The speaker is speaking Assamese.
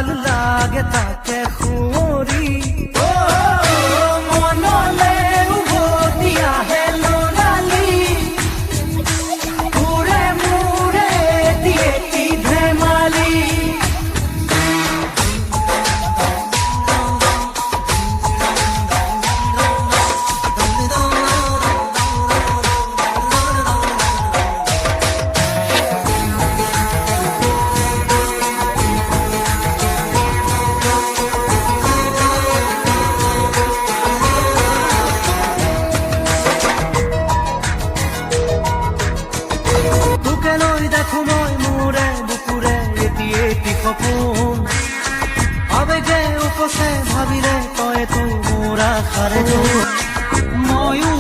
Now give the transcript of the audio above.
ভাল লাগে তাকে সুঁৱৰি মনলে উভতি আহে ল'ৰালি মূৰে মূৰে এটি ধেমালি সপোন আবেগে উপচে ভাবিলে তই তো মোৰ আশাৰে ময়ো